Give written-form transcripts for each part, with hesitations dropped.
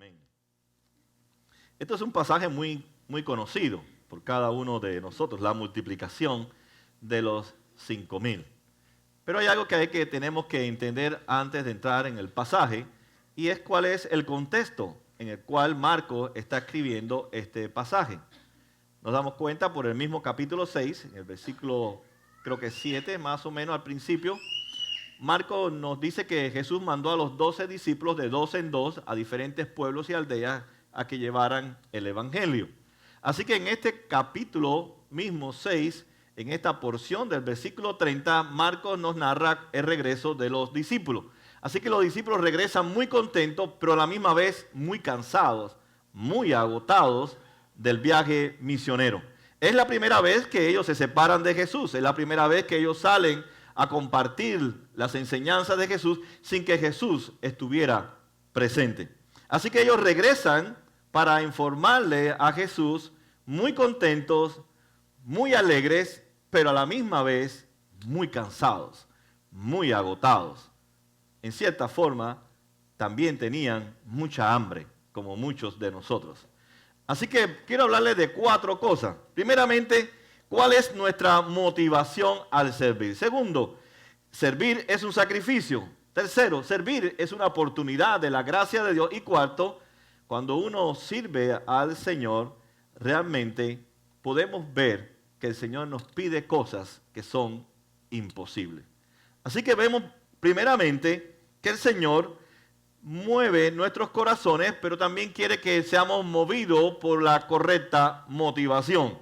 Amén. Esto es un pasaje muy conocido por cada uno de nosotros, la multiplicación de los 5,000. Pero hay algo que tenemos que entender antes de entrar en el pasaje, y es cuál es el contexto en el cual Marcos está escribiendo este pasaje. Nos damos cuenta por el mismo capítulo 6, en el versículo creo que 7 más o menos al principio. Marcos nos dice que Jesús mandó a los 12 discípulos de 2 en 2 a diferentes pueblos y aldeas a que llevaran el evangelio. Así que en este capítulo mismo 6, en esta porción del versículo 30, Marcos nos narra el regreso de los discípulos. Así que los discípulos regresan muy contentos, pero a la misma vez muy cansados, muy agotados del viaje misionero. Es la primera vez que ellos se separan de Jesús, es la primera vez que ellos salen a compartir las enseñanzas de Jesús sin que Jesús estuviera presente. Así que ellos regresan para informarle a Jesús, muy contentos, muy alegres, pero a la misma vez muy cansados, muy agotados. En cierta forma, también tenían mucha hambre, como muchos de nosotros. Así que quiero hablarles de 4 cosas. Primeramente, ¿cuál es nuestra motivación al servir? Segundo, servir es un sacrificio. Tercero, servir es una oportunidad de la gracia de Dios. Y cuarto, cuando uno sirve al Señor, realmente podemos ver que el Señor nos pide cosas que son imposibles. Así que vemos primeramente que el Señor mueve nuestros corazones, pero también quiere que seamos movidos por la correcta motivación.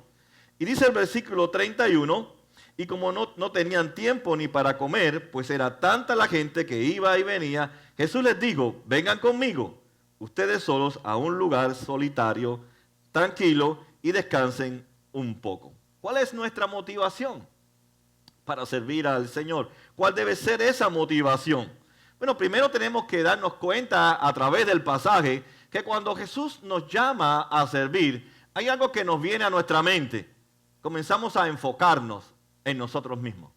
Y dice el versículo 31, y como no tenían tiempo ni para comer, pues era tanta la gente que iba y venía, Jesús les dijo, vengan conmigo, ustedes solos a un lugar solitario, tranquilo, y descansen un poco. ¿Cuál es nuestra motivación para servir al Señor? ¿Cuál debe ser esa motivación? Bueno, primero tenemos que darnos cuenta a través del pasaje que cuando Jesús nos llama a servir, hay algo que nos viene a nuestra mente. Comenzamos a enfocarnos en nosotros mismos.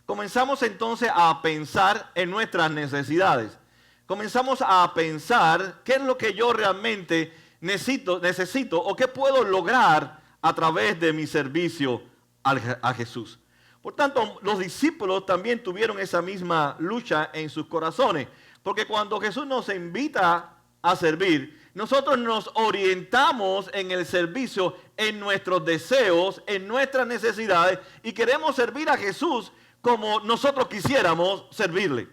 Comenzamos entonces a pensar en nuestras necesidades. Comenzamos a pensar qué es lo que yo realmente necesito o qué puedo lograr a través de mi servicio a Jesús. Por tanto, los discípulos también tuvieron esa misma lucha en sus corazones, porque cuando Jesús nos invita a servir, nosotros nos orientamos en el servicio, en nuestros deseos, en nuestras necesidades, y queremos servir a Jesús como nosotros quisiéramos servirle.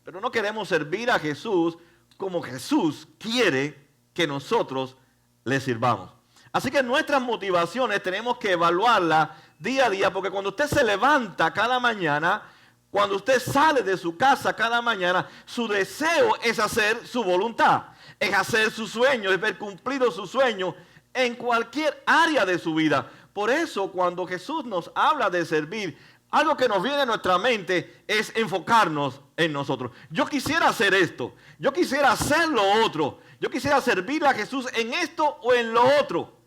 Pero no queremos servir a Jesús como Jesús quiere que nosotros le sirvamos. Así que nuestras motivaciones tenemos que evaluarlas día a día, porque cuando usted se levanta cada mañana, cuando usted sale de su casa cada mañana, su deseo es hacer su voluntad, es hacer su sueño, es ver cumplido su sueño en cualquier área de su vida. Por eso cuando Jesús nos habla de servir, algo que nos viene a nuestra mente es enfocarnos en nosotros. Yo quisiera hacer esto, yo quisiera hacer lo otro, yo quisiera servir a Jesús en esto o en lo otro.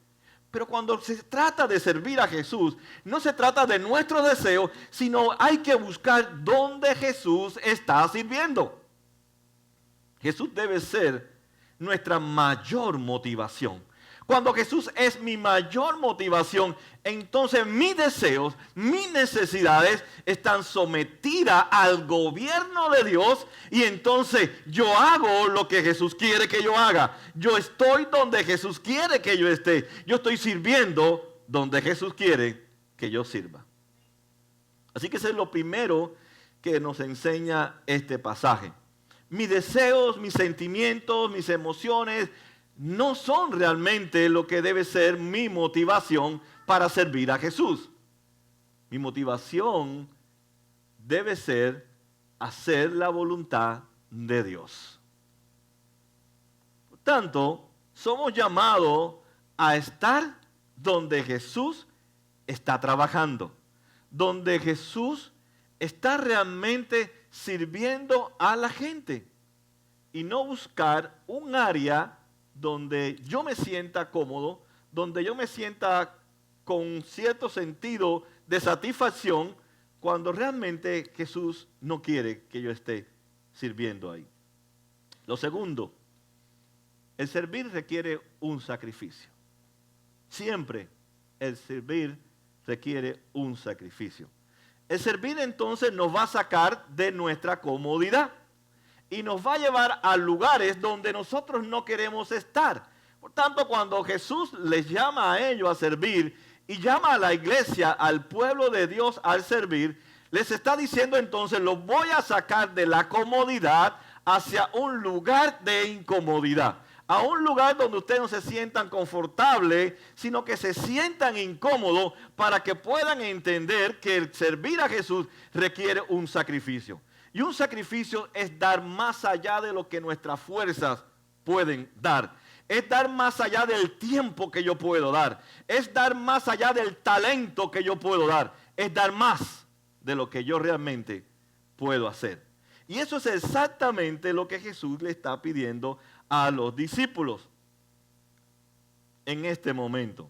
Pero cuando se trata de servir a Jesús, no se trata de nuestros deseos, sino hay que buscar dónde Jesús está sirviendo. Jesús debe ser nuestra mayor motivación. Cuando Jesús es mi mayor motivación, entonces mis deseos, mis necesidades están sometidas al gobierno de Dios y entonces yo hago lo que Jesús quiere que yo haga. Yo estoy donde Jesús quiere que yo esté. Yo estoy sirviendo donde Jesús quiere que yo sirva. Así que eso es lo primero que nos enseña este pasaje. Mis deseos, mis sentimientos, mis emociones no son realmente lo que debe ser mi motivación para servir a Jesús. Mi motivación debe ser hacer la voluntad de Dios. Por tanto, somos llamados a estar donde Jesús está trabajando, donde Jesús está realmente sirviendo a la gente y no buscar un área donde yo me sienta cómodo, donde yo me sienta con cierto sentido de satisfacción, cuando realmente Jesús no quiere que yo esté sirviendo ahí. Lo segundo, El servir requiere un sacrificio. Siempre el servir requiere un sacrificio. El servir entonces nos va a sacar de nuestra comodidad y nos va a llevar a lugares donde nosotros no queremos estar. Por tanto, cuando Jesús les llama a ellos a servir y llama a la iglesia, al pueblo de Dios al servir, les está diciendo entonces, los voy a sacar de la comodidad hacia un lugar de incomodidad. A un lugar donde ustedes no se sientan confortables, sino que se sientan incómodos para que puedan entender que el servir a Jesús requiere un sacrificio. Y un sacrificio es dar más allá de lo que nuestras fuerzas pueden dar. Es dar más allá del tiempo que yo puedo dar. Es dar más allá del talento que yo puedo dar. Es dar más de lo que yo realmente puedo hacer. Y eso es exactamente lo que Jesús le está pidiendo a los discípulos en este momento.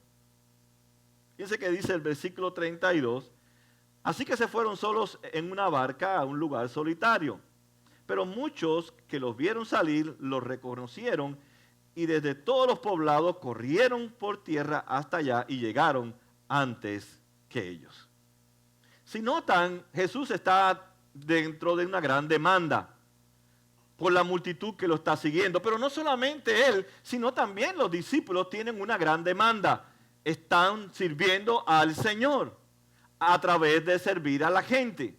Fíjense que dice el versículo 32, así que se fueron solos en una barca a un lugar solitario. Pero muchos que los vieron salir los reconocieron y desde todos los poblados corrieron por tierra hasta allá y llegaron antes que ellos. Si notan, Jesús está dentro de una gran demanda por la multitud que lo está siguiendo. Pero no solamente él, sino también los discípulos tienen una gran demanda. Están sirviendo al Señor a través de servir a la gente.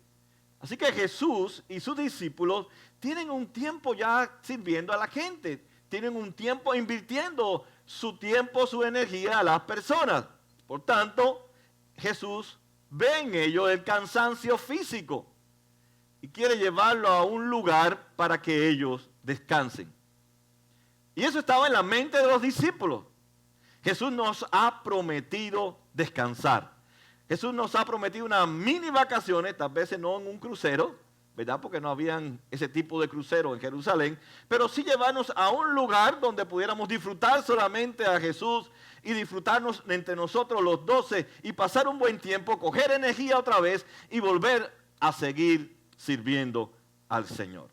Así que Jesús y sus discípulos tienen un tiempo ya sirviendo a la gente. Tienen un tiempo invirtiendo su tiempo, su energía a las personas. Por tanto, Jesús ve en ellos el cansancio físico y quiere llevarlo a un lugar para que ellos descansen. Y eso estaba en la mente de los discípulos. Jesús nos ha prometido descansar. Jesús nos ha prometido unas mini vacaciones, tal vez no en un crucero, ¿verdad? Porque no habían ese tipo de crucero en Jerusalén, pero sí llevarnos a un lugar donde pudiéramos disfrutar solamente a Jesús y disfrutarnos entre nosotros los 12 y pasar un buen tiempo, coger energía otra vez y volver a seguir sirviendo al Señor.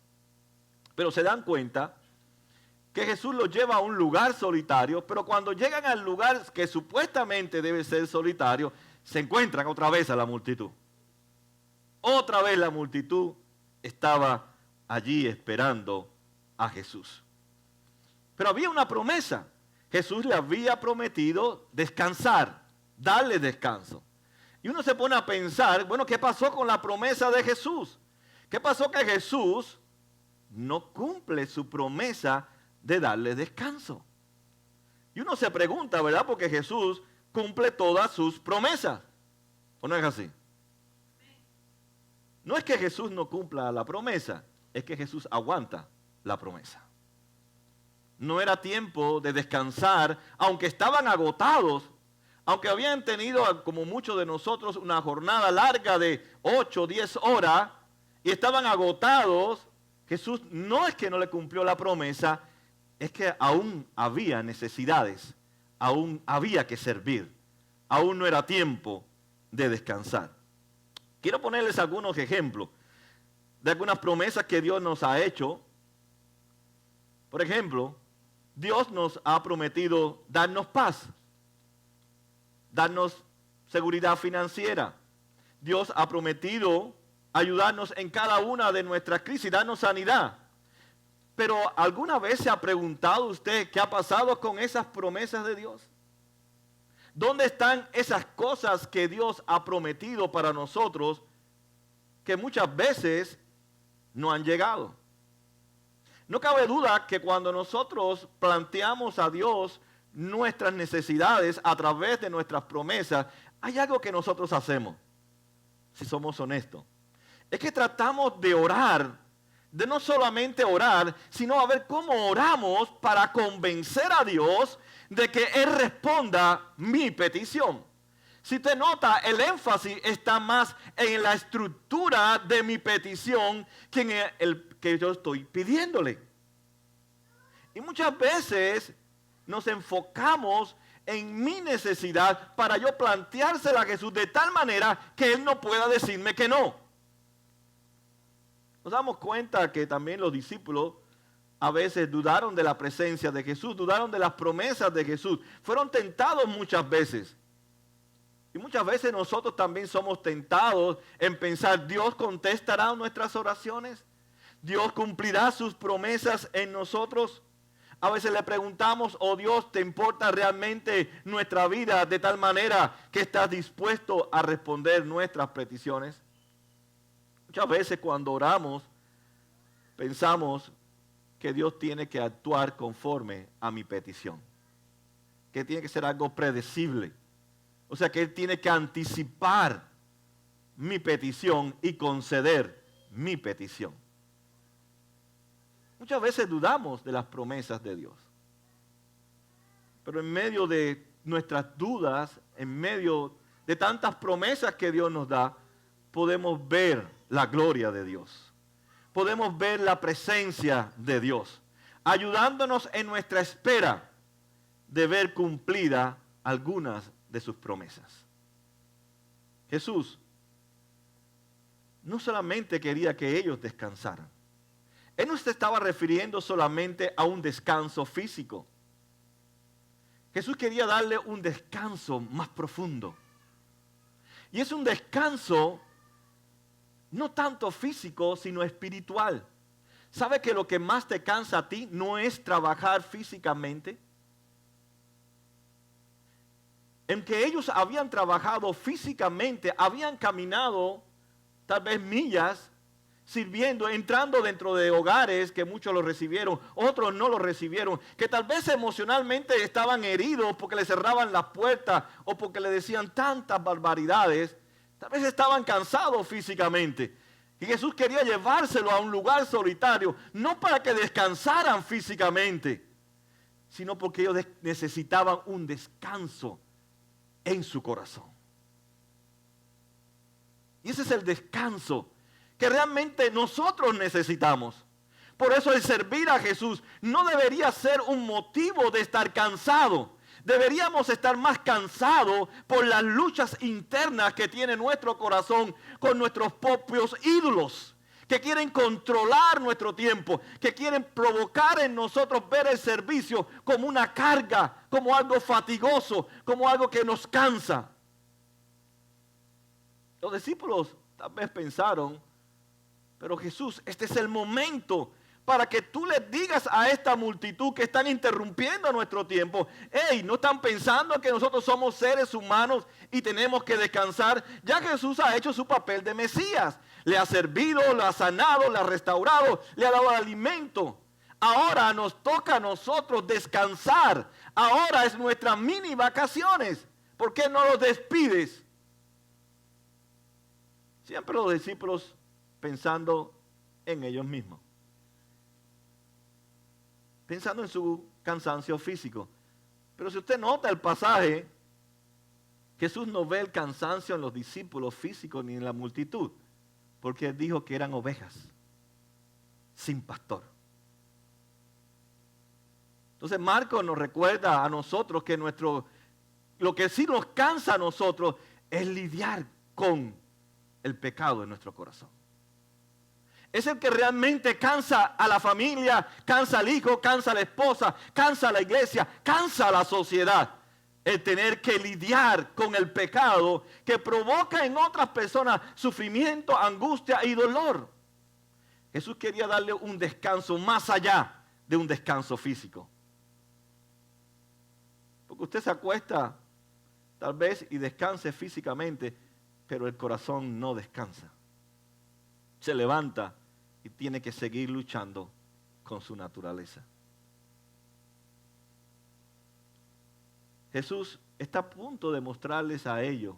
Pero se dan cuenta que Jesús los lleva a un lugar solitario, pero cuando llegan al lugar que supuestamente debe ser solitario, se encuentran otra vez a la multitud. Otra vez la multitud estaba allí esperando a Jesús. Pero había una promesa. Jesús le había prometido descansar, darle descanso. Y uno se pone a pensar, bueno, ¿qué pasó con la promesa de Jesús? ¿Qué pasó que Jesús no cumple su promesa de darle descanso? Y uno se pregunta, ¿verdad? Porque Jesús cumple todas sus promesas. ¿O no es así? No es que Jesús no cumpla la promesa, es que Jesús aguanta la promesa. No era tiempo de descansar, aunque estaban agotados, aunque habían tenido, como muchos de nosotros, una jornada larga de 8 o 10 horas, y estaban agotados. Jesús no es que no le cumplió la promesa, es que aún había necesidades, aún había que servir, aún no era tiempo de descansar. Quiero ponerles algunos ejemplos de algunas promesas que Dios nos ha hecho. Por ejemplo, Dios nos ha prometido darnos paz, darnos seguridad financiera. Dios ha prometido ayudarnos en cada una de nuestras crisis, darnos sanidad. Pero ¿alguna vez se ha preguntado usted qué ha pasado con esas promesas de Dios? ¿Dónde están esas cosas que Dios ha prometido para nosotros que muchas veces no han llegado? No cabe duda que cuando nosotros planteamos a Dios nuestras necesidades a través de nuestras promesas, hay algo que nosotros hacemos, si somos honestos. Es que tratamos de orar, de no solamente orar, sino a ver cómo oramos para convencer a Dios de que Él responda mi petición. Si te nota, el énfasis está más en la estructura de mi petición que en el que yo estoy pidiéndole. Y muchas veces nos enfocamos en mi necesidad para yo planteársela a Jesús de tal manera que Él no pueda decirme que no. Nos damos cuenta que también los discípulos a veces dudaron de la presencia de Jesús, dudaron de las promesas de Jesús. Fueron tentados muchas veces. Y muchas veces nosotros también somos tentados en pensar, ¿Dios contestará nuestras oraciones? ¿Dios cumplirá sus promesas en nosotros? A veces le preguntamos, oh Dios, ¿te importa realmente nuestra vida de tal manera que estás dispuesto a responder nuestras peticiones? Muchas veces cuando oramos, pensamos que Dios tiene que actuar conforme a mi petición. Que tiene que ser algo predecible. O sea, que Él tiene que anticipar mi petición y conceder mi petición. Muchas veces dudamos de las promesas de Dios. Pero en medio de nuestras dudas, en medio de tantas promesas que Dios nos da, podemos ver la gloria de Dios. Podemos ver la presencia de Dios, ayudándonos en nuestra espera de ver cumplida algunas de sus promesas. Jesús no solamente quería que ellos descansaran. Él no se estaba refiriendo solamente a un descanso físico. Jesús quería darle un descanso más profundo. Y es un descanso no tanto físico, sino espiritual. ¿Sabe que lo que más te cansa a ti no es trabajar físicamente? En que ellos habían trabajado físicamente, habían caminado tal vez millas, sirviendo, entrando dentro de hogares que muchos lo recibieron, otros no lo recibieron, que tal vez emocionalmente estaban heridos porque le cerraban las puertas o porque le decían tantas barbaridades, tal vez estaban cansados físicamente. Y Jesús quería llevárselo a un lugar solitario, no para que descansaran físicamente, sino porque ellos necesitaban un descanso en su corazón. Y ese es el descanso que realmente nosotros necesitamos. Por eso el servir a Jesús no debería ser un motivo de estar cansado. Deberíamos estar más cansados por las luchas internas que tiene nuestro corazón con nuestros propios ídolos, que quieren controlar nuestro tiempo, que quieren provocar en nosotros ver el servicio como una carga, como algo fatigoso, como algo que nos cansa. Los discípulos tal vez pensaron, pero Jesús, este es el momento para que tú les digas a esta multitud que están interrumpiendo nuestro tiempo, hey, ¿no están pensando que nosotros somos seres humanos y tenemos que descansar? Ya Jesús ha hecho su papel de Mesías, le ha servido, le ha sanado, le ha restaurado, le ha dado alimento. Ahora nos toca a nosotros descansar, ahora es nuestras mini vacaciones. ¿Por qué no los despides? Siempre los discípulos pensando en ellos mismos, pensando en su cansancio físico. Pero si usted nota el pasaje, Jesús no ve el cansancio en los discípulos físicos ni en la multitud, porque Él dijo que eran ovejas sin pastor. Entonces Marcos nos recuerda a nosotros que lo que sí nos cansa a nosotros es lidiar con el pecado en nuestro corazón. Es el que realmente cansa a la familia, cansa al hijo, cansa a la esposa, cansa a la iglesia, cansa a la sociedad. El tener que lidiar con el pecado que provoca en otras personas sufrimiento, angustia y dolor. Jesús quería darle un descanso más allá de un descanso físico. Porque usted se acuesta tal vez y descanse físicamente, pero el corazón no descansa. Se levanta y tiene que seguir luchando con su naturaleza. Jesús está a punto de mostrarles a ellos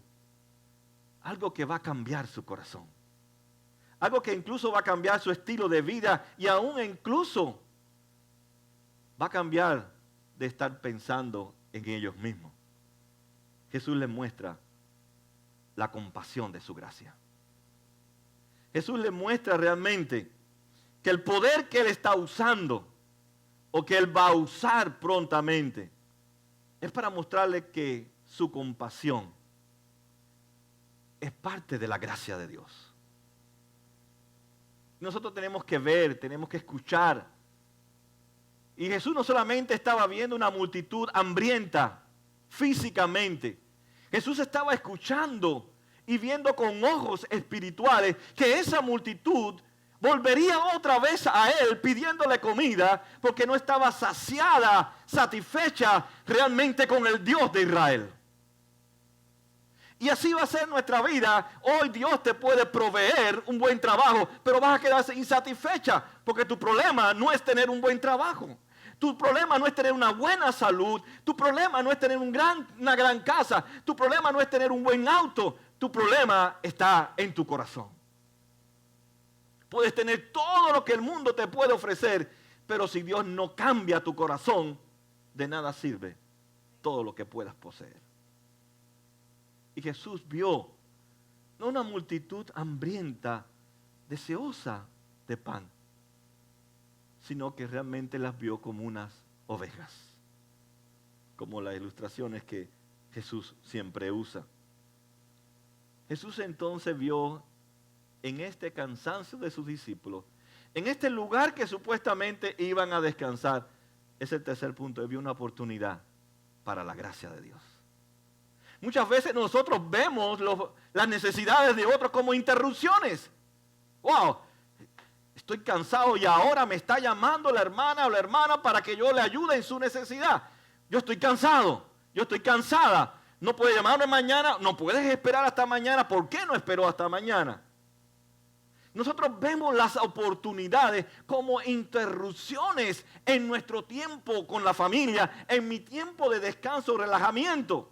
algo que va a cambiar su corazón. Algo que incluso va a cambiar su estilo de vida y aún incluso va a cambiar de estar pensando en ellos mismos. Jesús les muestra la compasión de su gracia. Jesús le muestra realmente que el poder que Él está usando o que Él va a usar prontamente es para mostrarle que su compasión es parte de la gracia de Dios. Nosotros tenemos que ver, tenemos que escuchar Y Jesús no solamente estaba viendo una multitud hambrienta físicamente. Jesús estaba escuchando y viendo con ojos espirituales que esa multitud volvería otra vez a él pidiéndole comida porque no estaba saciada, satisfecha realmente con el Dios de Israel. Y así va a ser nuestra vida. Hoy Dios te puede proveer un buen trabajo, pero vas a quedarse insatisfecha porque tu problema no es tener un buen trabajo. Tu problema no es tener una buena salud. Tu problema no es tener una gran casa. Tu problema no es tener un buen auto. Tu problema está en tu corazón. Puedes tener todo lo que el mundo te puede ofrecer, pero si Dios no cambia tu corazón, de nada sirve todo lo que puedas poseer. Y Jesús vio no una multitud hambrienta, deseosa de pan, sino que realmente las vio como unas ovejas, como las ilustraciones que Jesús siempre usa. Jesús entonces vio en este cansancio de sus discípulos, en este lugar que supuestamente iban a descansar, es el tercer punto, él vio una oportunidad para la gracia de Dios. Muchas veces nosotros vemos las necesidades de otros como interrupciones. ¡Wow! Estoy cansado y ahora me está llamando la hermana o la hermana para que yo le ayude en su necesidad. Yo estoy cansado, yo estoy cansada. No puede llamarme mañana, no puedes esperar hasta mañana. ¿Por qué no esperó hasta mañana? Nosotros vemos las oportunidades como interrupciones en nuestro tiempo con la familia, en mi tiempo de descanso, relajamiento.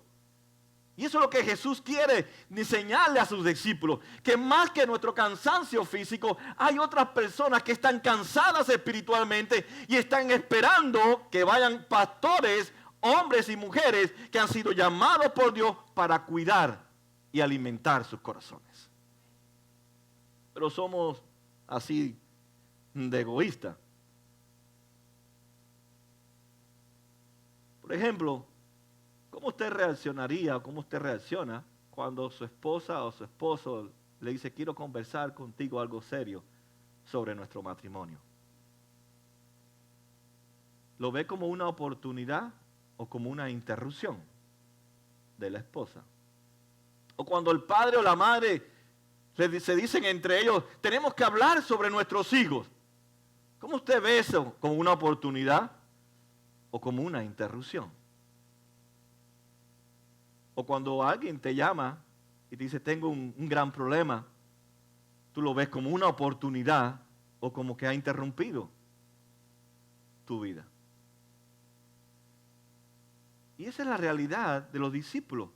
Y eso es lo que Jesús quiere enseñarle a sus discípulos, que más que nuestro cansancio físico, hay otras personas que están cansadas espiritualmente y están esperando que vayan pastores, hombres y mujeres que han sido llamados por Dios para cuidar y alimentar sus corazones. Pero somos así de egoístas. Por ejemplo, ¿cómo usted reaccionaría o cómo usted reacciona cuando su esposa o su esposo le dice, quiero conversar contigo algo serio sobre nuestro matrimonio? ¿Lo ve como una oportunidad o como una interrupción de la esposa? O cuando el padre o la madre se dicen entre ellos, tenemos que hablar sobre nuestros hijos. ¿Cómo usted ve eso? ¿Como una oportunidad o como una interrupción? O cuando alguien te llama y te dice, tengo un gran problema, ¿tú lo ves como una oportunidad o como que ha interrumpido tu vida? Y esa es la realidad de los discípulos.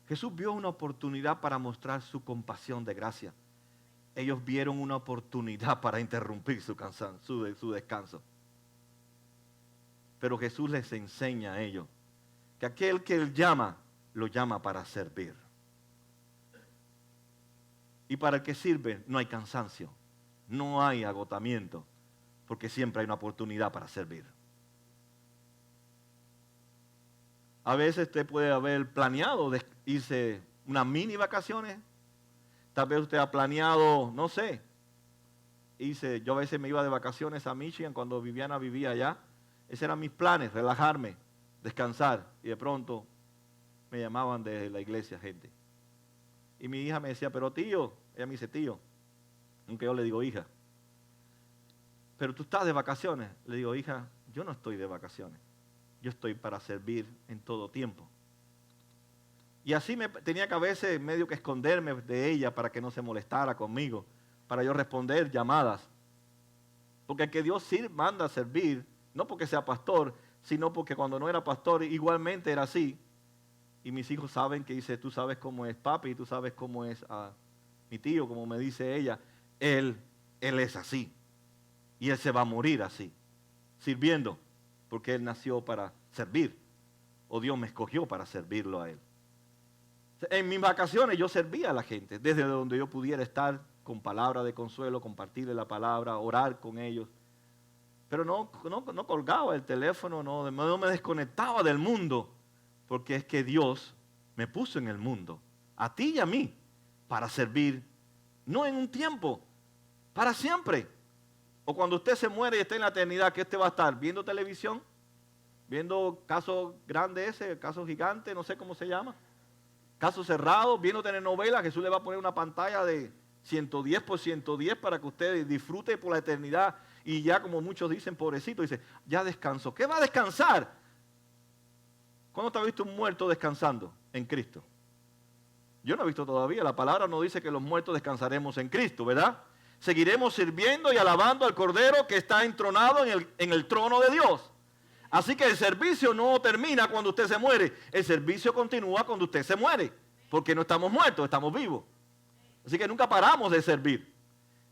Jesús vio una oportunidad para mostrar su compasión de gracia. Ellos vieron una oportunidad para interrumpir su descanso. Pero Jesús les enseña a ellos que aquel que Él llama, lo llama para servir. Y para el que sirve no hay cansancio, no hay agotamiento, porque siempre hay una oportunidad para servir. A veces usted puede haber planeado irse unas mini vacaciones. Tal vez usted ha planeado, no sé, yo a veces me iba de vacaciones a Michigan cuando Viviana vivía allá. Esos eran mis planes, relajarme, descansar. Y de pronto me llamaban de la iglesia gente. Y mi hija me decía, pero tío, ella me dice tío, aunque yo le digo hija. Pero tú estás de vacaciones. Le digo, hija, yo no estoy de vacaciones. Yo estoy para servir en todo tiempo. Y así tenía que a veces medio que esconderme de ella para que no se molestara conmigo, para yo responder llamadas. Porque el que Dios manda a servir, no porque sea pastor, sino porque cuando no era pastor igualmente era así. Y mis hijos saben que dice, tú sabes cómo es papi, tú sabes cómo es mi tío, como me dice ella. Él es así. Y él se va a morir así, sirviendo. Porque Él nació para servir, o Dios me escogió para servirlo a Él. En mis vacaciones yo servía a la gente, desde donde yo pudiera estar con palabra de consuelo, compartirle la palabra, orar con ellos. Pero no colgaba el teléfono, no me desconectaba del mundo, porque es que Dios me puso en el mundo, a ti y a mí, para servir, no en un tiempo, para siempre. O cuando usted se muere y está en la eternidad, ¿qué usted va a estar? ¿Viendo televisión? ¿Viendo casos grandes ese, casos gigantes, no sé cómo se llama? Casos cerrados, viendo telenovelas. Jesús le va a poner una pantalla de 110 por 110 para que usted disfrute por la eternidad. Y ya como muchos dicen, pobrecito, dice, ya descansó. ¿Qué va a descansar? ¿Cuándo te ha visto un muerto descansando en Cristo? Yo no he visto todavía. La palabra no dice que los muertos descansaremos en Cristo, ¿verdad? Seguiremos sirviendo y alabando al Cordero que está entronado en el trono de Dios. Así que el servicio no termina cuando usted se muere. El servicio continúa cuando usted se muere. Porque no estamos muertos, estamos vivos. Así que nunca paramos de servir.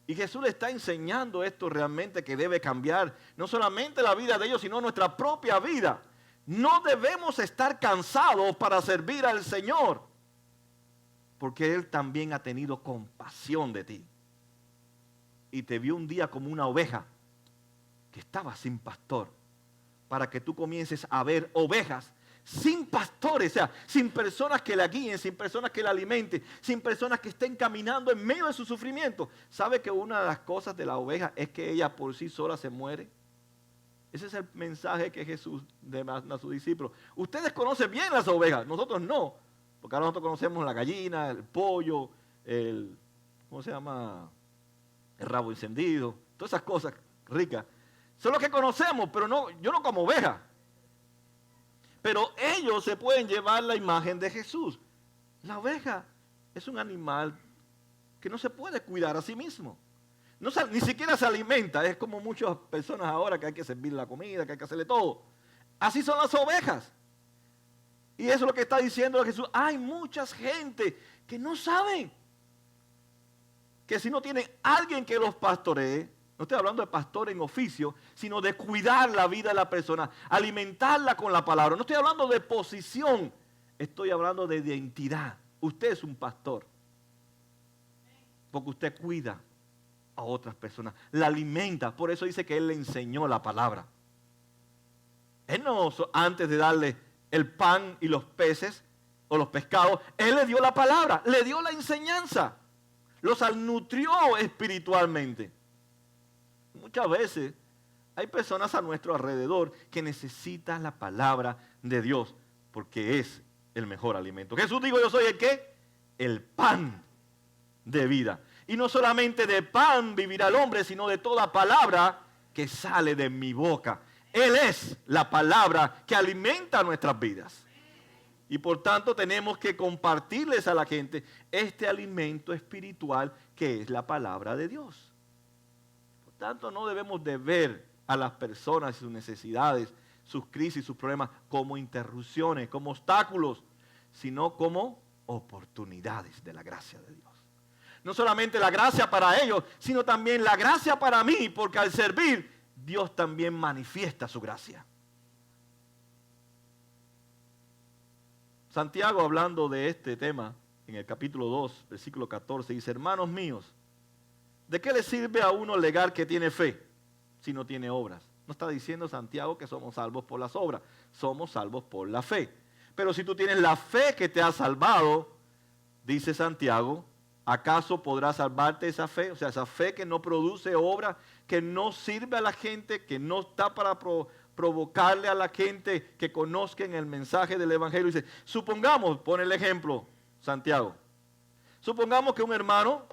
Y Jesús le está enseñando esto realmente que debe cambiar. No solamente la vida de ellos, sino nuestra propia vida. No debemos estar cansados para servir al Señor. Porque Él también ha tenido compasión de ti. Y te vio un día como una oveja que estaba sin pastor. Para que tú comiences a ver ovejas sin pastores, o sea, sin personas que la guíen, sin personas que la alimenten, sin personas que estén caminando en medio de su sufrimiento. ¿Sabe que una de las cosas de la oveja es que ella por sí sola se muere? Ese es el mensaje que Jesús da a sus discípulos. Ustedes conocen bien las ovejas, nosotros no. Porque ahora nosotros conocemos la gallina, el pollo, ¿cómo se llama? El rabo encendido, todas esas cosas ricas. Son los que conocemos, pero no, yo no como oveja. Pero ellos se pueden llevar la imagen de Jesús. La oveja es un animal que no se puede cuidar a sí mismo. No, ni siquiera se alimenta. Es como muchas personas ahora que hay que servir la comida, que hay que hacerle todo. Así son las ovejas. Y eso es lo que está diciendo Jesús. Hay mucha gente que no saben que si no tienen alguien que los pastoree, no estoy hablando de pastor en oficio, sino de cuidar la vida de la persona, alimentarla con la palabra. No estoy hablando de posición, estoy hablando de identidad. Usted es un pastor, porque usted cuida a otras personas, la alimenta. Por eso dice que Él le enseñó la palabra. Él no, antes de darle el pan y los peces o los pescados, Él le dio la palabra, le dio la enseñanza, los nutrió espiritualmente. Muchas veces hay personas a nuestro alrededor que necesitan la palabra de Dios porque es el mejor alimento. Jesús dijo, yo soy el ¿qué? El pan de vida. Y no solamente de pan vivirá el hombre, sino de toda palabra que sale de mi boca. Él es la palabra que alimenta nuestras vidas. Y por tanto tenemos que compartirles a la gente este alimento espiritual que es la palabra de Dios. Por tanto, no debemos de ver a las personas y sus necesidades, sus crisis, sus problemas como interrupciones, como obstáculos, sino como oportunidades de la gracia de Dios. No solamente la gracia para ellos, sino también la gracia para mí, porque al servir, Dios también manifiesta su gracia. Santiago, hablando de este tema, en el capítulo 2, versículo 14, dice, hermanos míos, ¿de qué le sirve a uno alegar que tiene fe si no tiene obras? No está diciendo Santiago que somos salvos por las obras, somos salvos por la fe. Pero si tú tienes la fe que te ha salvado, dice Santiago, ¿acaso podrá salvarte esa fe? O sea, esa fe que no produce obras, que no sirve a la gente, que no está para provocarle a la gente que conozcan el mensaje del Evangelio. Dice, supongamos, pone el ejemplo, Santiago, supongamos que un hermano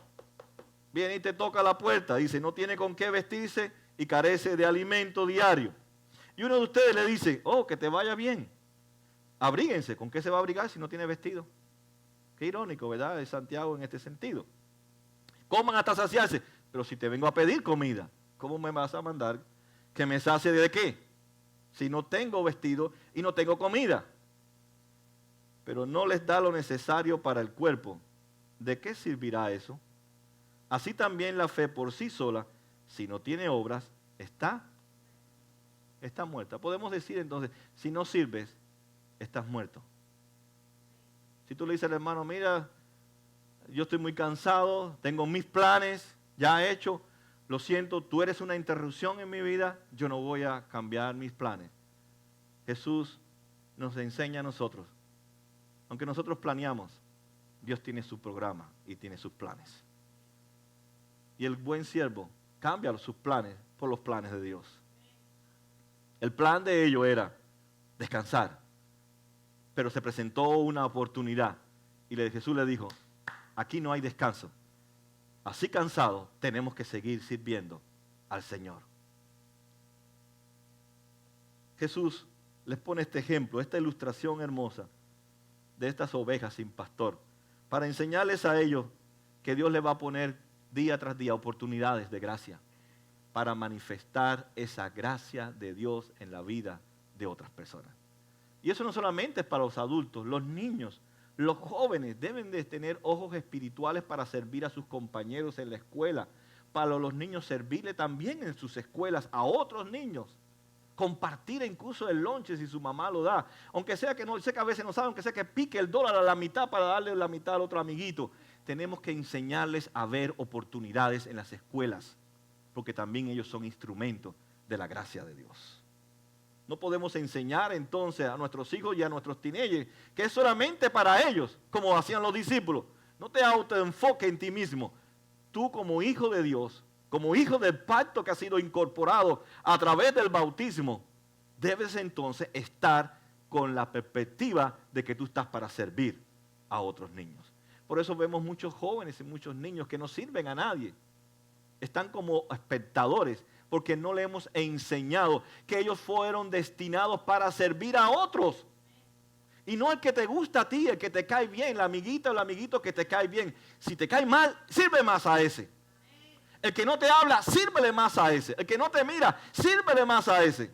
viene y te toca la puerta, dice, no tiene con qué vestirse y carece de alimento diario. Y uno de ustedes le dice, oh, que te vaya bien, abríguense. ¿Con qué se va a abrigar si no tiene vestido? Qué irónico, ¿verdad? Es Santiago en este sentido. Coman hasta saciarse, pero si te vengo a pedir comida, ¿cómo me vas a mandar que me sacie de qué? Si no tengo vestido y no tengo comida. Pero no les da lo necesario para el cuerpo. ¿De qué servirá eso? Así también la fe por sí sola, si no tiene obras, está muerta. Podemos decir entonces, si no sirves, estás muerto. Si tú le dices al hermano, mira, yo estoy muy cansado, tengo mis planes ya hechos, lo siento, tú eres una interrupción en mi vida, yo no voy a cambiar mis planes. Jesús nos enseña a nosotros, aunque nosotros planeamos, Dios tiene su programa y tiene sus planes. Y el buen siervo cambia sus planes por los planes de Dios. El plan de ellos era descansar, pero se presentó una oportunidad y Jesús le dijo, aquí no hay descanso. Así cansados tenemos que seguir sirviendo al Señor. Jesús les pone este ejemplo, esta ilustración hermosa de estas ovejas sin pastor, para enseñarles a ellos que Dios les va a poner día tras día oportunidades de gracia para manifestar esa gracia de Dios en la vida de otras personas. Y eso no solamente es para los adultos, los niños, los jóvenes deben de tener ojos espirituales para servir a sus compañeros en la escuela, para los niños servirle también en sus escuelas a otros niños. Compartir incluso el lonche si su mamá lo da. Aunque sea que no, sé que a veces no saben, aunque sea que pique el dólar a la mitad para darle la mitad al otro amiguito. Tenemos que enseñarles a ver oportunidades en las escuelas, porque también ellos son instrumentos de la gracia de Dios. No podemos enseñar entonces a nuestros hijos y a nuestros teenagers que es solamente para ellos, como hacían los discípulos. No te autoenfoques en ti mismo. Tú como hijo de Dios, como hijo del pacto que ha sido incorporado a través del bautismo, debes entonces estar con la perspectiva de que tú estás para servir a otros niños. Por eso vemos muchos jóvenes y muchos niños que no sirven a nadie. Están como espectadores porque no le hemos enseñado que ellos fueron destinados para servir a otros. Y no el que te gusta a ti, el que te cae bien, la amiguita o el amiguito que te cae bien. Si te cae mal, sirve más a ese. El que no te habla, sírvele más a ese. El que no te mira, sírvele más a ese.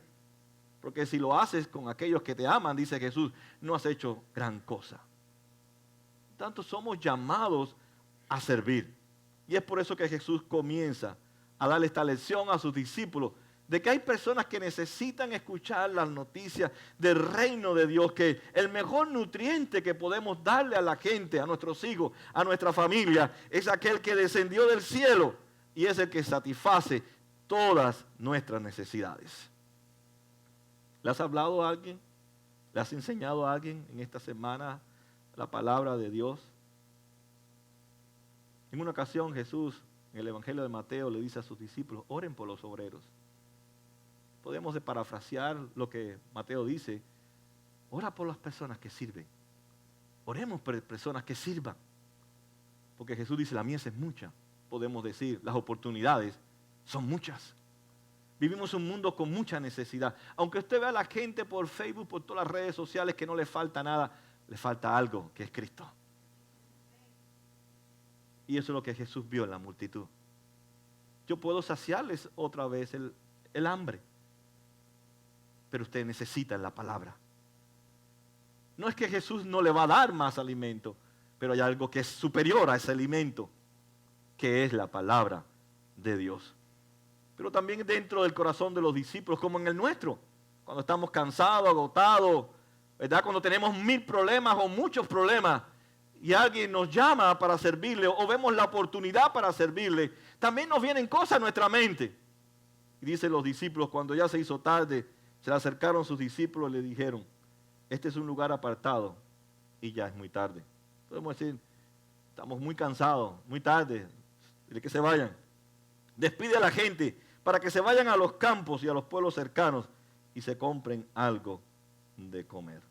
Porque si lo haces con aquellos que te aman, dice Jesús, no has hecho gran cosa. Por tanto, somos llamados a servir. Y es por eso que Jesús comienza a darle esta lección a sus discípulos de que hay personas que necesitan escuchar las noticias del reino de Dios, que el mejor nutriente que podemos darle a la gente, a nuestros hijos, a nuestra familia, es aquel que descendió del cielo y es el que satisface todas nuestras necesidades. ¿Le has hablado a alguien? ¿Le has enseñado a alguien en esta semana la palabra de Dios? En una ocasión Jesús, en el Evangelio de Mateo, le dice a sus discípulos, oren por los obreros. Podemos parafrasear lo que Mateo dice, ora por las personas que sirven. Oremos por personas que sirvan. Porque Jesús dice, la mies es mucha. Podemos decir, las oportunidades son muchas. Vivimos un mundo con mucha necesidad. Aunque usted vea a la gente por Facebook, por todas las redes sociales, que no le falta nada, le falta algo, que es Cristo. Y eso es lo que Jesús vio en la multitud. Yo puedo saciarles otra vez el hambre. Pero ustedes necesitan la palabra. No es que Jesús no le va a dar más alimento, pero hay algo que es superior a ese alimento, que es la palabra de Dios. Pero también dentro del corazón de los discípulos, como en el nuestro, cuando estamos cansados, agotados, ¿verdad? Cuando tenemos 1000 problemas o muchos problemas, y alguien nos llama para servirle o vemos la oportunidad para servirle, también nos vienen cosas a nuestra mente. Y dicen los discípulos, cuando ya se hizo tarde, se le acercaron sus discípulos y le dijeron, este es un lugar apartado y ya es muy tarde. Podemos decir, estamos muy cansados, muy tarde, de que se vayan. Despide a la gente para que se vayan a los campos y a los pueblos cercanos y se compren algo de comer.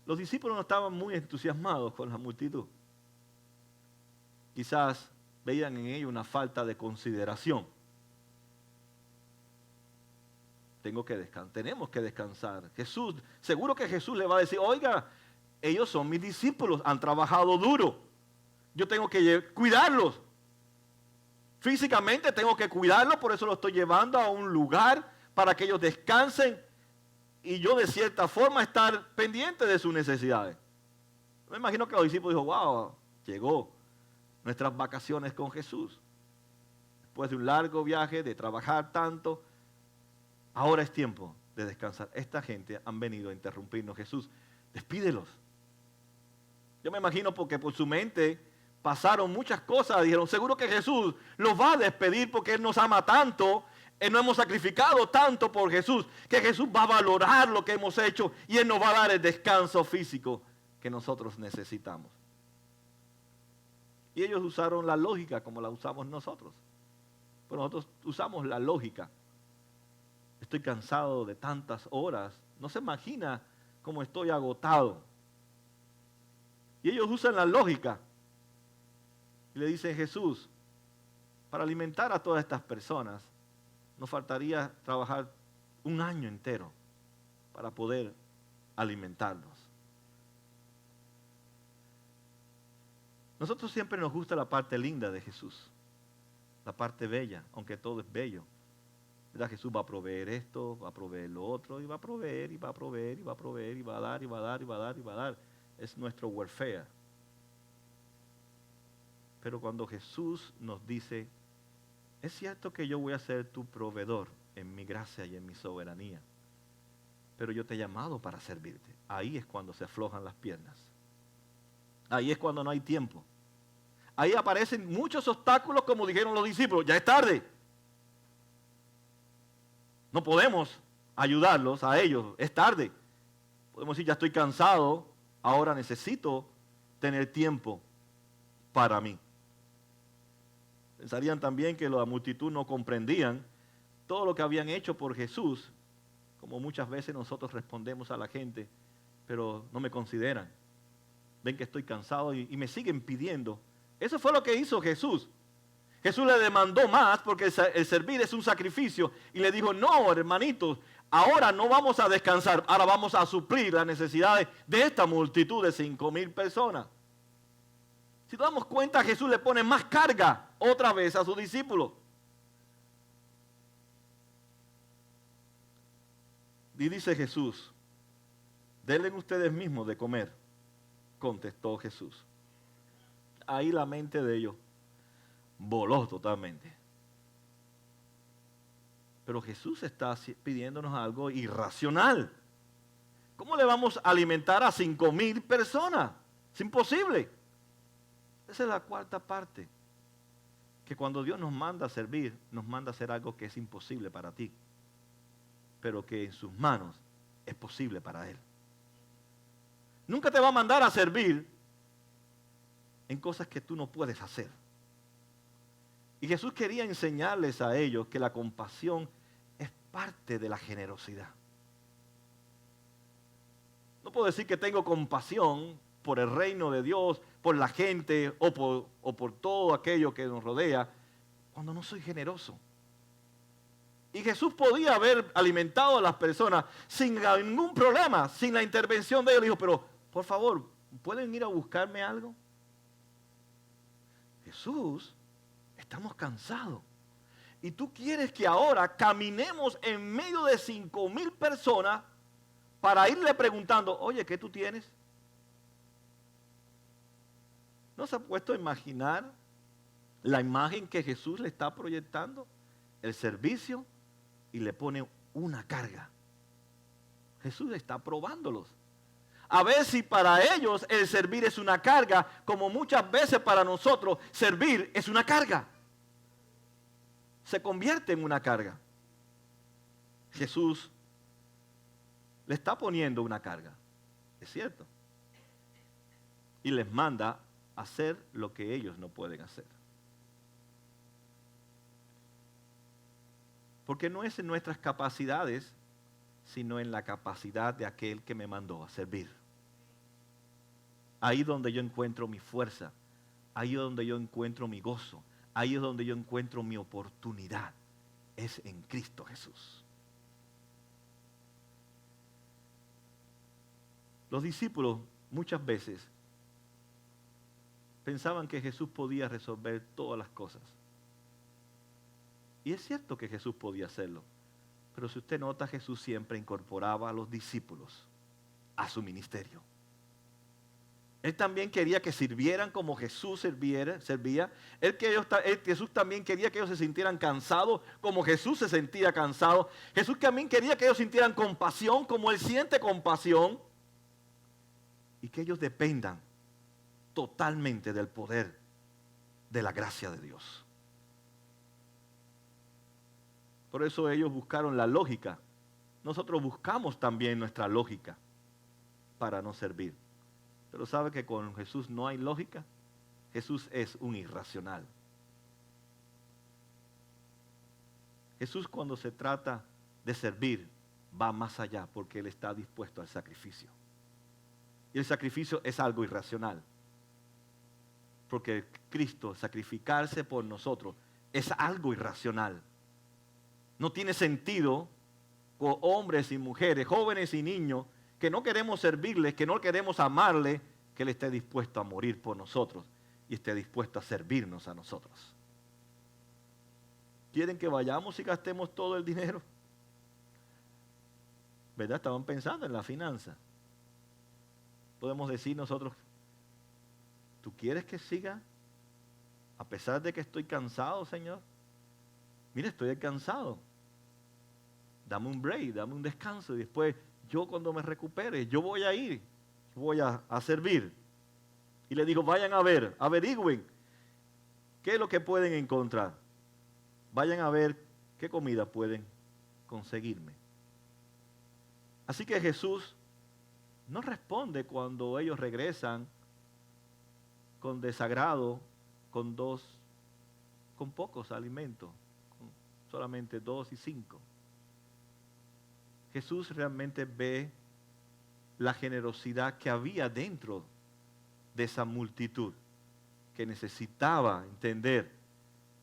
Los discípulos no estaban muy entusiasmados con la multitud. Quizás veían en ello una falta de consideración. Tenemos que descansar. Jesús, seguro que Jesús le va a decir, oiga, ellos son mis discípulos, han trabajado duro. Yo tengo que cuidarlos. Físicamente tengo que cuidarlos, por eso los estoy llevando a un lugar para que ellos descansen y yo de cierta forma estar pendiente de sus necesidades. Me imagino que los discípulos dijo, wow, llegó nuestras vacaciones con Jesús. Después de un largo viaje, de trabajar tanto, ahora es tiempo de descansar. Esta gente han venido a interrumpirnos. Jesús, despídelos. Yo me imagino porque por su mente pasaron muchas cosas. Dijeron, seguro que Jesús los va a despedir porque Él nos ama tanto. Él no hemos sacrificado tanto por Jesús, que Jesús va a valorar lo que hemos hecho y Él nos va a dar el descanso físico que nosotros necesitamos. Y ellos usaron la lógica como la usamos nosotros. Pero nosotros usamos la lógica. Estoy cansado de tantas horas. No se imagina cómo estoy agotado. Y ellos usan la lógica. Y le dicen, Jesús, para alimentar a todas estas personas, nos faltaría trabajar un año entero para poder alimentarlos. Nosotros siempre nos gusta la parte linda de Jesús, la parte bella, aunque todo es bello. ¿Verdad? Jesús va a proveer esto, va a proveer lo otro, y va a proveer, y va a proveer, y va a proveer, y va a dar, y va a dar, y va a dar, y va a dar. Es nuestro welfare. Pero cuando Jesús nos dice, es cierto que yo voy a ser tu proveedor en mi gracia y en mi soberanía, pero yo te he llamado para servirte. Ahí es cuando se aflojan las piernas. Ahí es cuando no hay tiempo. Ahí aparecen muchos obstáculos, como dijeron los discípulos. Ya es tarde. No podemos ayudarlos a ellos. Es tarde. Podemos decir, ya estoy cansado. Ahora necesito tener tiempo para mí. Pensarían también que la multitud no comprendían todo lo que habían hecho por Jesús, como muchas veces nosotros respondemos a la gente, pero no me consideran. Ven que estoy cansado y me siguen pidiendo. Eso fue lo que hizo Jesús. Jesús le demandó más porque el servir es un sacrificio y le dijo, no, hermanitos, ahora no vamos a descansar, ahora vamos a suplir las necesidades de esta multitud de 5,000 personas. Si nos damos cuenta, Jesús le pone más carga otra vez a sus discípulos. Y dice Jesús, denle ustedes mismos de comer, contestó Jesús. Ahí la mente de ellos voló totalmente. Pero Jesús está pidiéndonos algo irracional. ¿Cómo le vamos a alimentar a 5,000 personas? Es imposible. Esa es la cuarta parte. Que cuando Dios nos manda a servir, nos manda a hacer algo que es imposible para ti, pero que en sus manos es posible para Él. Nunca te va a mandar a servir en cosas que tú no puedes hacer. Y Jesús quería enseñarles a ellos que la compasión es parte de la generosidad. No puedo decir que tengo compasión por el reino de Dios, por la gente o por todo aquello que nos rodea, cuando no soy generoso. Y Jesús podía haber alimentado a las personas sin ningún problema, sin la intervención de ellos. Dijo, pero por favor, ¿pueden ir a buscarme algo? Jesús, estamos cansados. Y tú quieres que ahora caminemos en medio de 5,000 personas para irle preguntando, oye, ¿qué tú tienes? ¿No se ha puesto a imaginar la imagen que Jesús le está proyectando? El servicio, y le pone una carga. Jesús está probándolos. A ver si para ellos el servir es una carga, como muchas veces para nosotros servir es una carga. Se convierte en una carga. Jesús le está poniendo una carga, es cierto. Y les manda a hacer lo que ellos no pueden hacer. Porque no es en nuestras capacidades, sino en la capacidad de aquel que me mandó a servir. Ahí donde yo encuentro mi fuerza, ahí donde yo encuentro mi gozo, ahí es donde yo encuentro mi oportunidad, es en Cristo Jesús. Los discípulos muchas veces pensaban que Jesús podía resolver todas las cosas. Y es cierto que Jesús podía hacerlo, pero si usted nota, Jesús siempre incorporaba a los discípulos a su ministerio. Él también quería que sirvieran como Jesús servía. Jesús también quería que ellos se sintieran cansados como Jesús se sentía cansado. Jesús también quería que ellos sintieran compasión como Él siente compasión. Y que ellos dependan totalmente del poder de la gracia de Dios. Por eso ellos buscaron la lógica. Nosotros buscamos también nuestra lógica para no servir. Pero ¿sabe que con Jesús no hay lógica? Jesús es un irracional. Jesús, cuando se trata de servir, va más allá porque Él está dispuesto al sacrificio. Y el sacrificio es algo irracional. Porque Cristo, sacrificarse por nosotros, es algo irracional. No tiene sentido con hombres y mujeres, jóvenes y niños, que no queremos servirles, que no queremos amarle, que Él esté dispuesto a morir por nosotros y esté dispuesto a servirnos a nosotros. ¿Quieren que vayamos y gastemos todo el dinero? ¿Verdad? Estaban pensando en la finanza. Podemos decir nosotros, ¿tú quieres que siga? A pesar de que estoy cansado, Señor. Mira, estoy cansado. Dame un break, dame un descanso. Y después, yo cuando me recupere, yo voy a ir. Voy a servir. Y le digo, vayan a ver, averigüen. ¿Qué es lo que pueden encontrar? Vayan a ver qué comida pueden conseguirme. Así que Jesús no responde cuando ellos regresan con desagrado, con pocos alimentos, con solamente 2 y 5. Jesús realmente ve la generosidad que había dentro de esa multitud, que necesitaba entender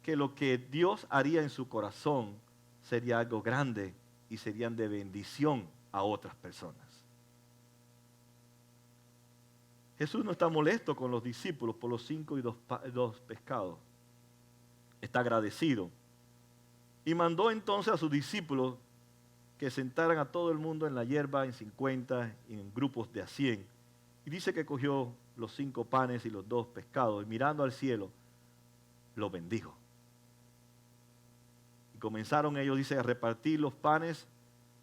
que lo que Dios haría en su corazón sería algo grande y serían de bendición a otras personas. Jesús no está molesto con los discípulos por los 5 y 2 pescados. Está agradecido. Y mandó entonces a sus discípulos que sentaran a todo el mundo en la hierba en 50 y en grupos de a 100. Y dice que cogió los 5 panes y los 2 pescados y mirando al cielo, los bendijo. Y comenzaron ellos, dice, a repartir los panes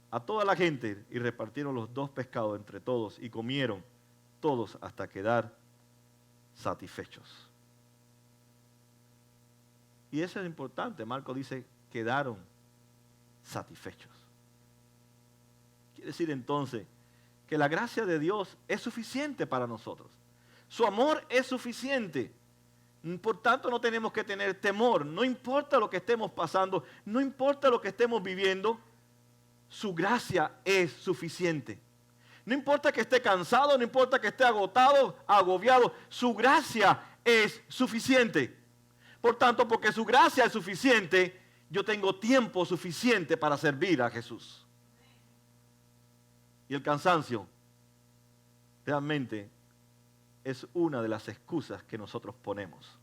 a toda la gente y repartieron los 2 pescados entre todos y comieron todos hasta quedar satisfechos. Y eso es importante. Marcos dice, quedaron satisfechos. Quiere decir entonces que la gracia de Dios es suficiente para nosotros. Su amor es suficiente. Por tanto, no tenemos que tener temor. No importa lo que estemos pasando, no importa lo que estemos viviendo, su gracia es suficiente. No importa que esté cansado, no importa que esté agotado, agobiado, su gracia es suficiente. Por tanto, porque su gracia es suficiente, yo tengo tiempo suficiente para servir a Jesús. Y el cansancio realmente es una de las excusas que nosotros ponemos.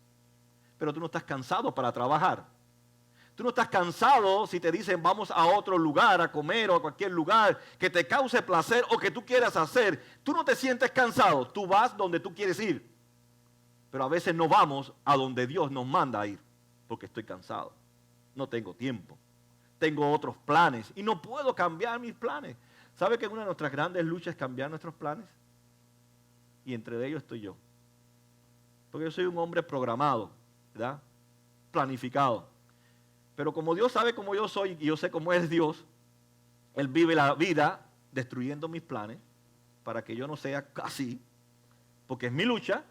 Pero tú no estás cansado para trabajar. Tú no estás cansado si te dicen vamos a otro lugar a comer o a cualquier lugar que te cause placer o que tú quieras hacer. Tú no te sientes cansado, tú vas donde tú quieres ir. Pero a veces no vamos a donde Dios nos manda a ir porque estoy cansado. No tengo tiempo. Tengo otros planes y no puedo cambiar mis planes. ¿Sabe que una de nuestras grandes luchas es cambiar nuestros planes? Y entre ellos estoy yo. Porque yo soy un hombre programado, ¿verdad? Planificado. Pero como Dios sabe cómo yo soy y yo sé cómo es Dios, Él vive la vida destruyendo mis planes para que yo no sea así, porque es mi lucha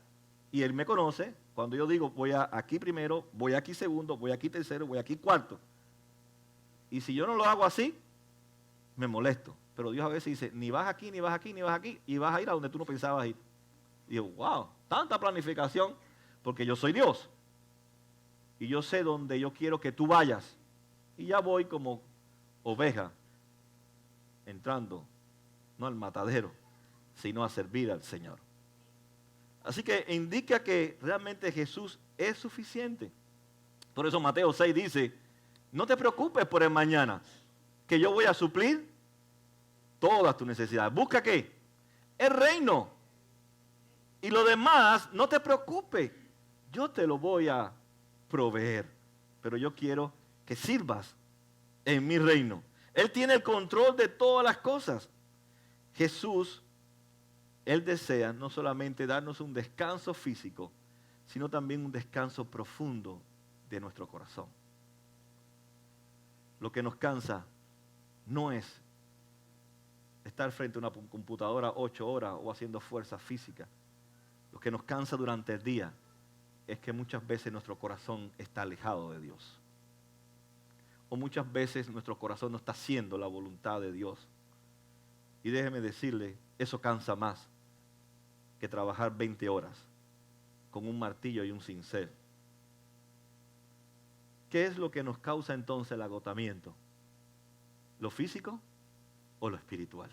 y Él me conoce. Cuando yo digo voy aquí primero, voy aquí segundo, voy aquí tercero, voy aquí cuarto. Y si yo no lo hago así, me molesto. Pero Dios a veces dice, ni vas aquí, ni vas aquí, ni vas aquí, y vas a ir a donde tú no pensabas ir. Y digo, wow, tanta planificación, porque yo soy Dios. Y yo sé dónde yo quiero que tú vayas. Y ya voy como oveja, entrando, no al matadero, sino a servir al Señor. Así que indica que realmente Jesús es suficiente. Por eso Mateo 6 dice, no te preocupes por el mañana, que yo voy a suplir todas tus necesidades. ¿Busca qué? El reino. Y lo demás, no te preocupes, yo te lo voy a proveer, pero yo quiero que sirvas en mi reino. Él tiene el control de todas las cosas. Jesús, Él desea no solamente darnos un descanso físico, sino también un descanso profundo de nuestro corazón. Lo que nos cansa no es estar frente a una computadora 8 horas o haciendo fuerza física. Lo que nos cansa durante el día es que muchas veces nuestro corazón está alejado de Dios. o muchas veces nuestro corazón no está haciendo la voluntad de Dios. Y déjeme decirle, eso cansa más que trabajar 20 horas con un martillo y un cincel. ¿Qué es lo que nos causa entonces el agotamiento? ¿Lo físico o lo espiritual?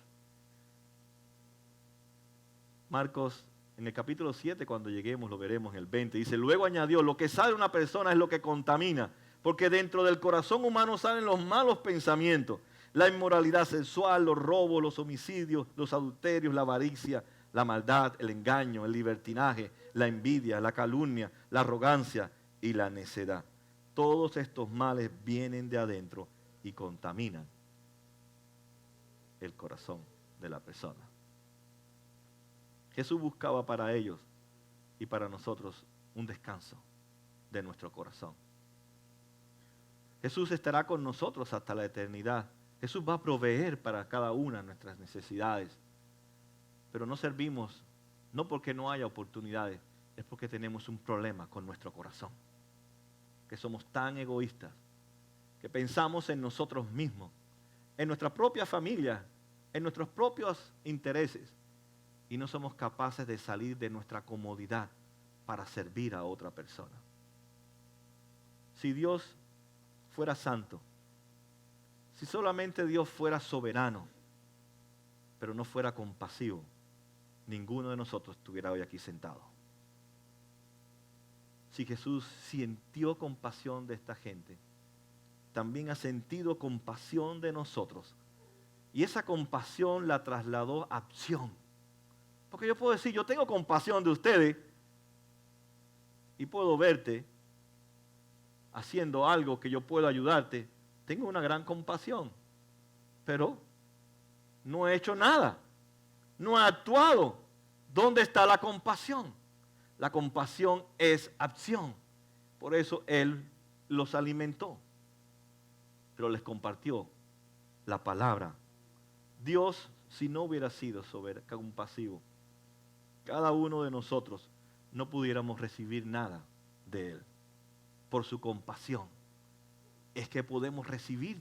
Marcos, en el capítulo 7, cuando lleguemos, lo veremos en el 20, dice, luego añadió, lo que sale de una persona es lo que contamina, porque dentro del corazón humano salen los malos pensamientos, la inmoralidad sexual, los robos, los homicidios, los adulterios, la avaricia, la maldad, el engaño, el libertinaje, la envidia, la calumnia, la arrogancia y la necedad. Todos estos males vienen de adentro y contaminan el corazón de la persona. Jesús buscaba para ellos y para nosotros un descanso de nuestro corazón. Jesús estará con nosotros hasta la eternidad. Jesús va a proveer para cada una de nuestras necesidades. Pero no servimos, no porque no haya oportunidades, es porque tenemos un problema con nuestro corazón. Que somos tan egoístas, que pensamos en nosotros mismos, en nuestra propia familia, en nuestros propios intereses, y no somos capaces de salir de nuestra comodidad para servir a otra persona. Si Dios fuera santo, si solamente Dios fuera soberano, pero no fuera compasivo, ninguno de nosotros estuviera hoy aquí sentado. Si Jesús sintió compasión de esta gente, también ha sentido compasión de nosotros. Y esa compasión la trasladó a acción. Porque yo puedo decir, yo tengo compasión de ustedes y puedo verte haciendo algo que yo puedo ayudarte. Tengo una gran compasión, pero no he hecho nada. No he actuado. ¿Dónde está la compasión? La compasión es acción. Por eso Él los alimentó. Pero les compartió la palabra. Dios, si no hubiera sido compasivo, cada uno de nosotros no pudiéramos recibir nada de Él. Por su compasión es que podemos recibir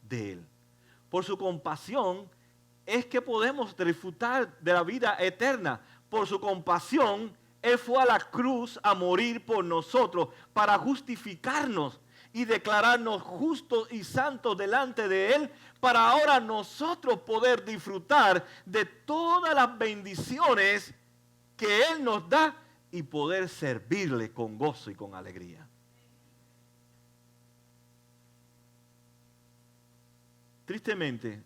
de Él. Por su compasión es que podemos disfrutar de la vida eterna. Por su compasión, Él fue a la cruz a morir por nosotros para justificarnos y declararnos justos y santos delante de Él, para ahora nosotros poder disfrutar de todas las bendiciones que Él nos da y poder servirle con gozo y con alegría. Tristemente,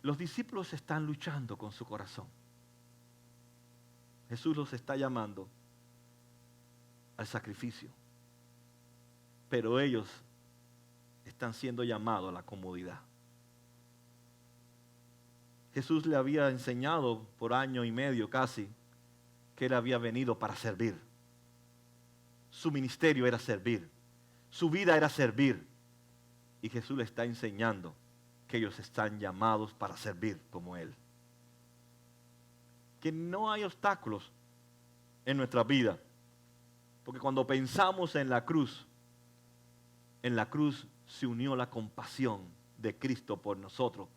los discípulos están luchando con su corazón. Jesús los está llamando al sacrificio, pero ellos están siendo llamados a la comodidad. Jesús le había enseñado por año y medio casi que Él había venido para servir. Su ministerio era servir. Su vida era servir. Y Jesús le está enseñando que ellos están llamados para servir como Él. Que no hay obstáculos en nuestra vida. Porque cuando pensamos en la cruz se unió la compasión de Cristo por nosotros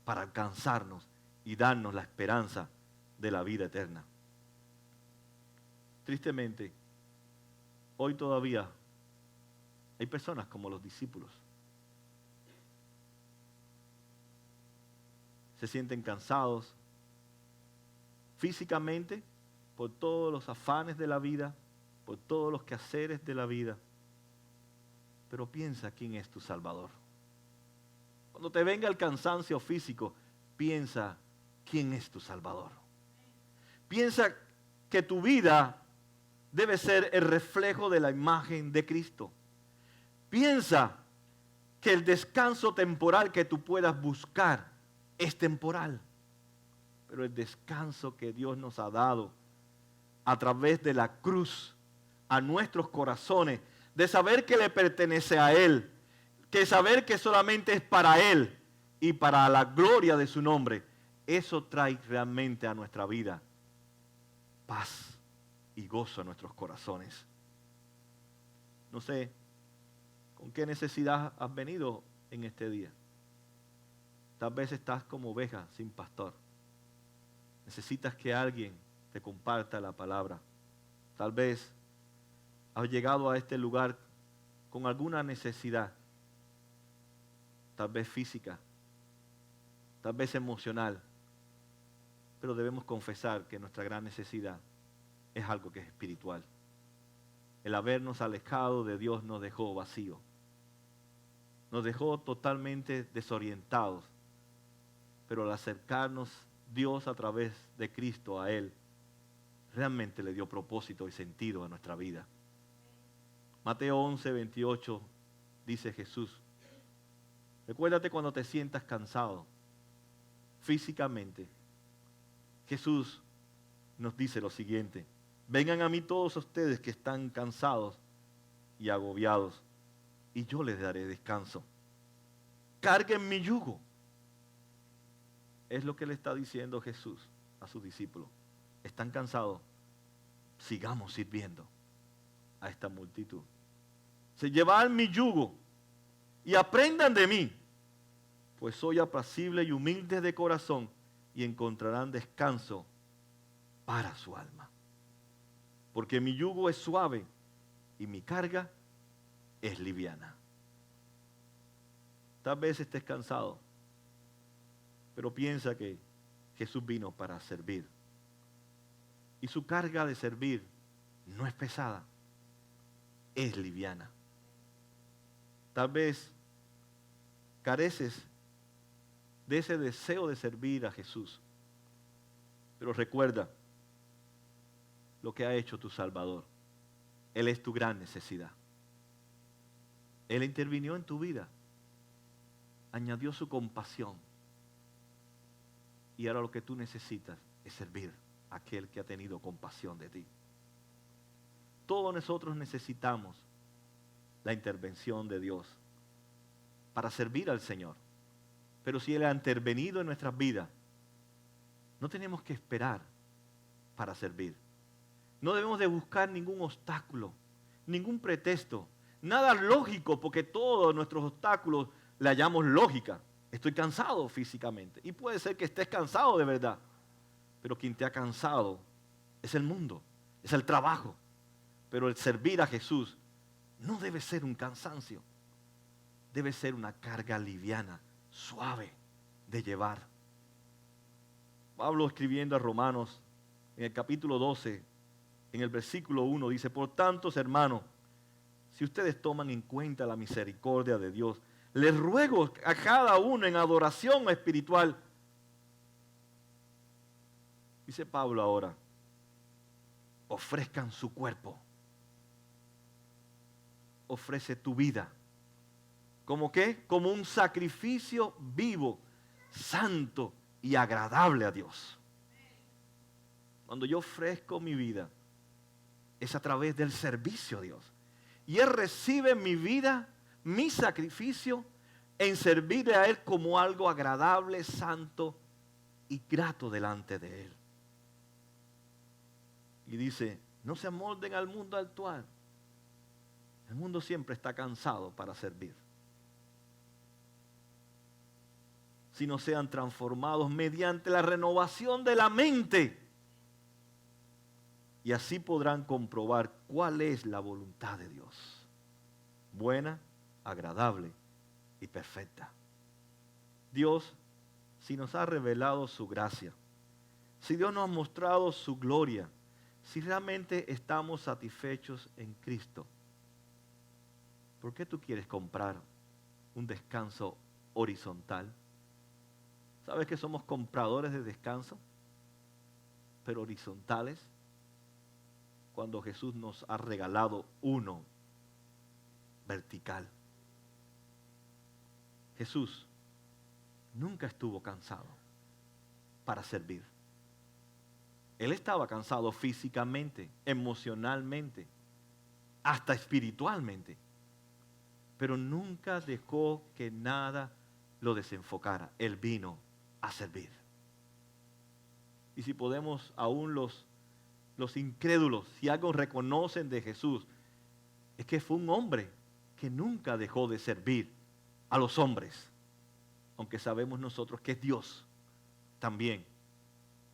para alcanzarnos y darnos la esperanza de la vida eterna. Tristemente, hoy todavía hay personas como los discípulos. Se sienten cansados físicamente por todos los afanes de la vida, por todos los quehaceres de la vida. Pero piensa quién es tu Salvador. Cuando te venga el cansancio físico, piensa quién es tu Salvador. Piensa que tu vida debe ser el reflejo de la imagen de Cristo. Piensa que el descanso temporal que tú puedas buscar es temporal. Pero el descanso que Dios nos ha dado a través de la cruz a nuestros corazones, de saber que le pertenece a Él, que saber que solamente es para Él y para la gloria de su nombre, eso trae realmente a nuestra vida paz y gozo a nuestros corazones. No sé ¿Con qué necesidad has venido en este día? Tal vez estás como oveja sin pastor. Necesitas que alguien te comparta la palabra. Tal vez has llegado a este lugar con alguna necesidad, tal vez física, tal vez emocional, pero debemos confesar que nuestra gran necesidad es algo que es espiritual. El habernos alejado de Dios nos dejó vacíos, nos dejó totalmente desorientados, pero al acercarnos Dios a través de Cristo a Él, realmente le dio propósito y sentido a nuestra vida. Mateo 11, 28 dice Jesús, recuérdate cuando te sientas cansado físicamente. Jesús nos dice lo siguiente, vengan a mí todos ustedes que están cansados y agobiados, y yo les daré descanso. Carguen mi yugo. Es lo que le está diciendo Jesús a sus discípulos. Están cansados, sigamos sirviendo a esta multitud. Llevad mi yugo y aprendan de mí, pues soy apacible y humilde de corazón, y encontrarán descanso para su alma. Porque mi yugo es suave y mi carga es liviana. Tal vez estés cansado, pero piensa que Jesús vino para servir. Y su carga de servir no es pesada, es liviana. Tal vez careces de ese deseo de servir a Jesús. Pero recuerda lo que ha hecho tu Salvador. Él es tu gran necesidad. Él intervinió en tu vida, añadió su compasión. Y ahora lo que tú necesitas es servir a aquel que ha tenido compasión de ti. Todos nosotros necesitamos la intervención de Dios para servir al Señor. Pero si Él ha intervenido en nuestras vidas, no tenemos que esperar para servir. No debemos de buscar ningún obstáculo, ningún pretexto, nada lógico, porque todos nuestros obstáculos le hallamos lógica. Estoy cansado físicamente. Y puede ser que estés cansado de verdad, pero quien te ha cansado es el mundo, es el trabajo. Pero el servir a Jesús no debe ser un cansancio, debe ser una carga liviana, suave de llevar. Pablo, escribiendo a Romanos en el capítulo 12, en el versículo 1, dice, por tanto, hermanos, si ustedes toman en cuenta la misericordia de Dios, les ruego a cada uno en adoración espiritual. Dice Pablo ahora, ofrezcan su cuerpo. Ofrece tu vida. ¿Cómo qué? Como un sacrificio vivo, santo y agradable a Dios. Cuando yo ofrezco mi vida, es a través del servicio a Dios. Y Él recibe mi vida, mi sacrificio, en servirle a Él como algo agradable, santo y grato delante de Él. Y dice, no se amolden al mundo actual. El mundo siempre está cansado para servir. Sino sean transformados mediante la renovación de la mente. Y así podrán comprobar cuál es la voluntad de Dios. Buena, agradable y perfecta. Dios, si nos ha revelado su gracia, si Dios nos ha mostrado su gloria, si realmente estamos satisfechos en Cristo, ¿por qué tú quieres comprar un descanso horizontal? ¿Sabes que somos compradores de descanso? Pero horizontales. Cuando Jesús nos ha regalado uno vertical. Jesús nunca estuvo cansado para servir. Él estaba cansado físicamente, emocionalmente, hasta espiritualmente. Pero nunca dejó que nada lo desenfocara. Él vino a servir. Y si podemos, aún los incrédulos, si algo reconocen de Jesús, es que fue un hombre que nunca dejó de servir a los hombres, aunque sabemos nosotros que es Dios también.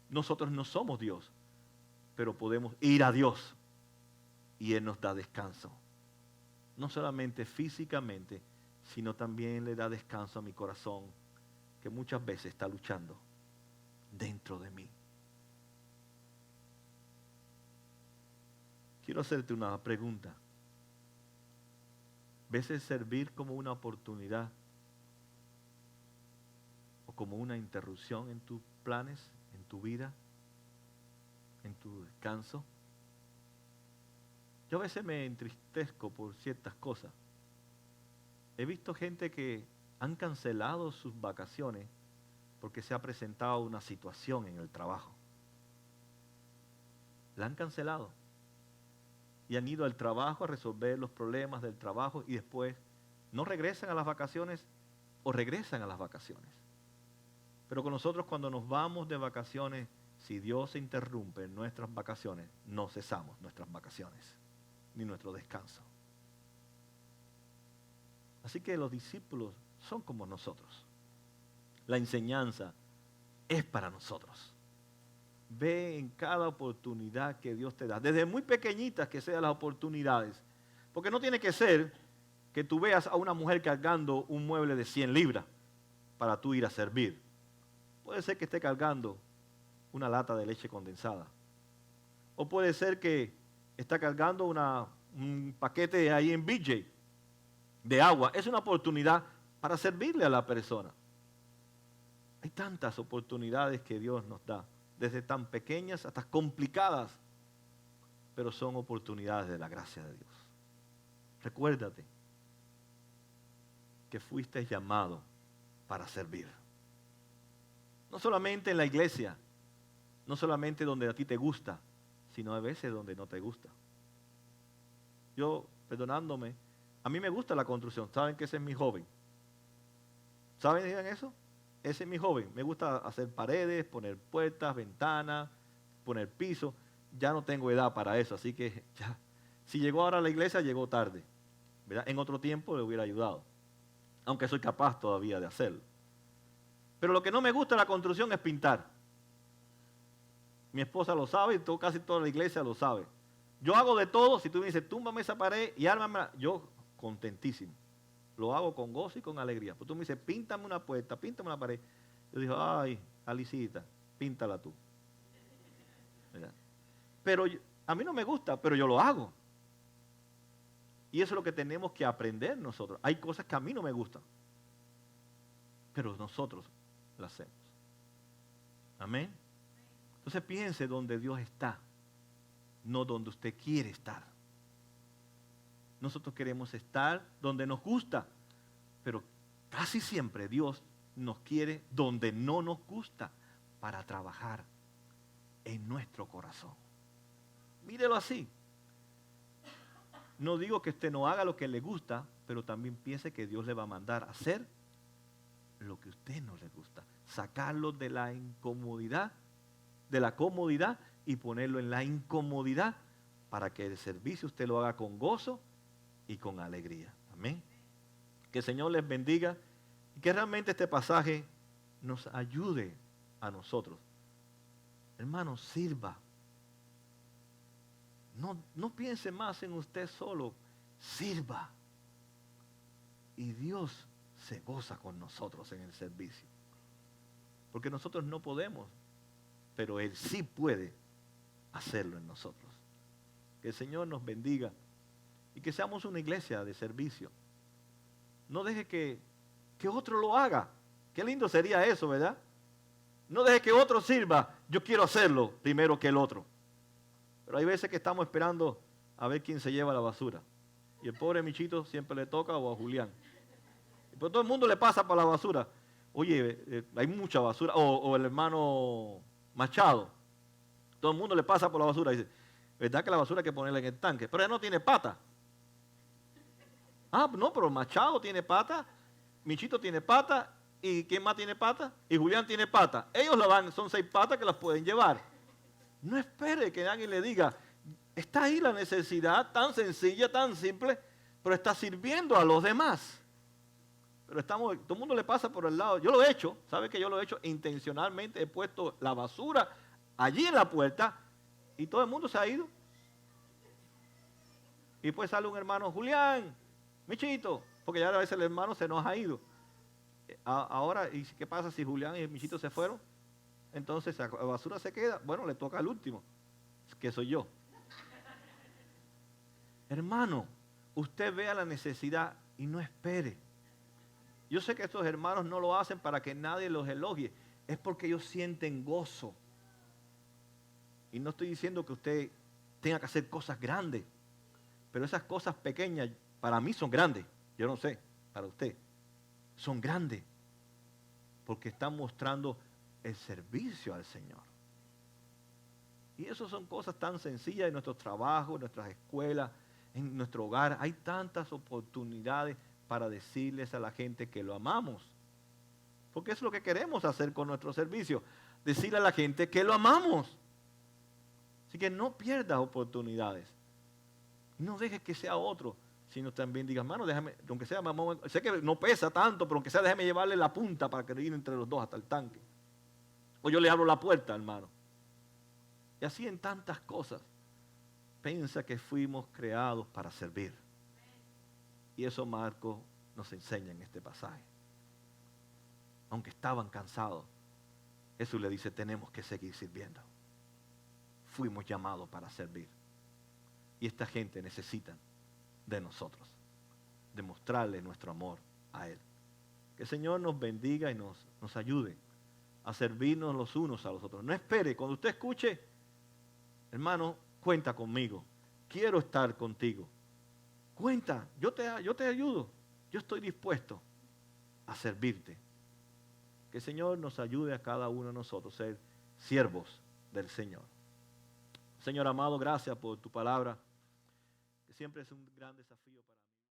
Nosotros no somos Dios, pero podemos ir a Dios y Él nos da descanso. No solamente físicamente, sino también le da descanso a mi corazón, que muchas veces está luchando dentro de mí. Quiero hacerte una pregunta. ¿Ves el servir como una oportunidad o como una interrupción en tus planes, en tu vida, en tu descanso? Yo a veces me entristezco por ciertas cosas. He visto gente que han cancelado sus vacaciones porque se ha presentado una situación en el trabajo. La han cancelado. Y han ido al trabajo a resolver los problemas del trabajo y después no regresan a las vacaciones o regresan a las vacaciones. Pero con nosotros cuando nos vamos de vacaciones, si Dios se interrumpe en nuestras vacaciones, no cesamos nuestras vacaciones ni nuestro descanso. Así que los discípulos son como nosotros. La enseñanza es para nosotros. Ve en cada oportunidad que Dios te da, desde muy pequeñitas que sean las oportunidades, porque no tiene que ser que tú veas a una mujer cargando un mueble de 100 libras para tú ir a servir. Puede ser que esté cargando una lata de leche condensada, o puede ser que está cargando un paquete ahí en BJ de agua. Es una oportunidad para servirle a la persona. Hay tantas oportunidades que Dios nos da, desde tan pequeñas hasta complicadas, pero son oportunidades de la gracia de Dios. Recuérdate que fuiste llamado para servir. No solamente en la iglesia, no solamente donde a ti te gusta, sino a veces donde no te gusta. Yo, perdonándome, a mí me gusta la construcción. ¿Saben que ese es mi hobby? ¿Saben eso? Ese es mi hobby. Me gusta hacer paredes, poner puertas, ventanas, poner piso. Ya no tengo edad para eso, así que ya. Si llegó ahora a la iglesia, llegó tarde, ¿verdad? En otro tiempo le hubiera ayudado, aunque soy capaz todavía de hacerlo. Pero lo que no me gusta de la construcción es pintar. Mi esposa lo sabe y casi toda la iglesia lo sabe. Yo hago de todo. Si tú me dices, túmbame esa pared y ármame, yo contentísimo. Lo hago con gozo y con alegría. Pues tú me dices, píntame una puerta, píntame una pared. Yo digo, ay, Alicita, píntala tú. ¿Verdad? Pero a mí no me gusta, pero yo lo hago. Y eso es lo que tenemos que aprender nosotros. Hay cosas que a mí no me gustan, pero nosotros las hacemos. Amén. Entonces piense donde Dios está, no donde usted quiere estar. Nosotros queremos estar donde nos gusta, pero casi siempre Dios nos quiere donde no nos gusta para trabajar en nuestro corazón. Mírelo así. No digo que usted no haga lo que le gusta, pero también piense que Dios le va a mandar a hacer lo que a usted no le gusta. Sacarlo de la incomodidad, de la comodidad y ponerlo en la incomodidad para que el servicio usted lo haga con gozo y con alegría. Amén. Que el Señor les bendiga y que realmente este pasaje nos ayude a nosotros. Hermanos, sirva. No piense más en usted solo, sirva. Y Dios se goza con nosotros en el servicio. Porque nosotros no podemos, pero Él sí puede hacerlo en nosotros. Que el Señor nos bendiga y que seamos una iglesia de servicio. No deje que otro lo haga. Qué lindo sería eso, ¿verdad? No deje que otro sirva. Yo quiero hacerlo primero que el otro. Pero hay veces que estamos esperando a ver quién se lleva la basura. Y el pobre Michito siempre le toca o a Julián. Pero todo el mundo le pasa para la basura. Oye, hay mucha basura. O el hermano Machado. Todo el mundo le pasa por la basura. Y dice, ¿verdad que la basura hay que ponerla en el tanque? Pero él no tiene pata. Ah, no, pero Machado tiene pata, Michito tiene pata, ¿y quién más tiene pata? Y Julián tiene pata. Ellos la van, son 6 patas que las pueden llevar. No espere que alguien le diga, está ahí la necesidad tan sencilla, tan simple, pero está sirviendo a los demás. Pero todo el mundo le pasa por el lado. Yo lo he hecho, ¿sabe que yo lo he hecho? Intencionalmente he puesto la basura allí en la puerta y todo el mundo se ha ido. Y pues sale un hermano, Julián, Michito, porque ya a veces el hermano se nos ha ido. Ahora, ¿y qué pasa si Julián y Michito se fueron? Entonces la basura se queda. Bueno, le toca al último, que soy yo. Hermano, usted vea la necesidad y no espere. Yo sé que estos hermanos no lo hacen para que nadie los elogie. Es porque ellos sienten gozo. Y no estoy diciendo que usted tenga que hacer cosas grandes. Pero esas cosas pequeñas para mí son grandes. Yo no sé, para usted. Son grandes. Porque están mostrando el servicio al Señor. Y eso son cosas tan sencillas en nuestros trabajos, en nuestras escuelas, en nuestro hogar. Hay tantas oportunidades para decirles a la gente que lo amamos. Porque eso es lo que queremos hacer con nuestro servicio. Decirle a la gente que lo amamos. Así que no pierdas oportunidades. No dejes que sea otro, sino también digas, hermano, déjame, aunque sea, mamá, sé que no pesa tanto, pero aunque sea, déjame llevarle la punta para que ir entre los dos hasta el tanque. O yo le abro la puerta, hermano. Y así en tantas cosas. Piensa que fuimos creados para servir. Y eso Marcos nos enseña en este pasaje. Aunque estaban cansados, Jesús le dice, tenemos que seguir sirviendo. Fuimos llamados para servir. Y esta gente necesita de nosotros, demostrarle nuestro amor a Él. Que el Señor nos bendiga y nos ayude a servirnos los unos a los otros. No espere, cuando usted escuche, hermano, cuenta conmigo. Quiero estar contigo. Cuenta, yo te ayudo. Yo estoy dispuesto a servirte. Que el Señor nos ayude a cada uno de nosotros a ser siervos del Señor. Señor amado, gracias por tu palabra, que siempre es un gran desafío para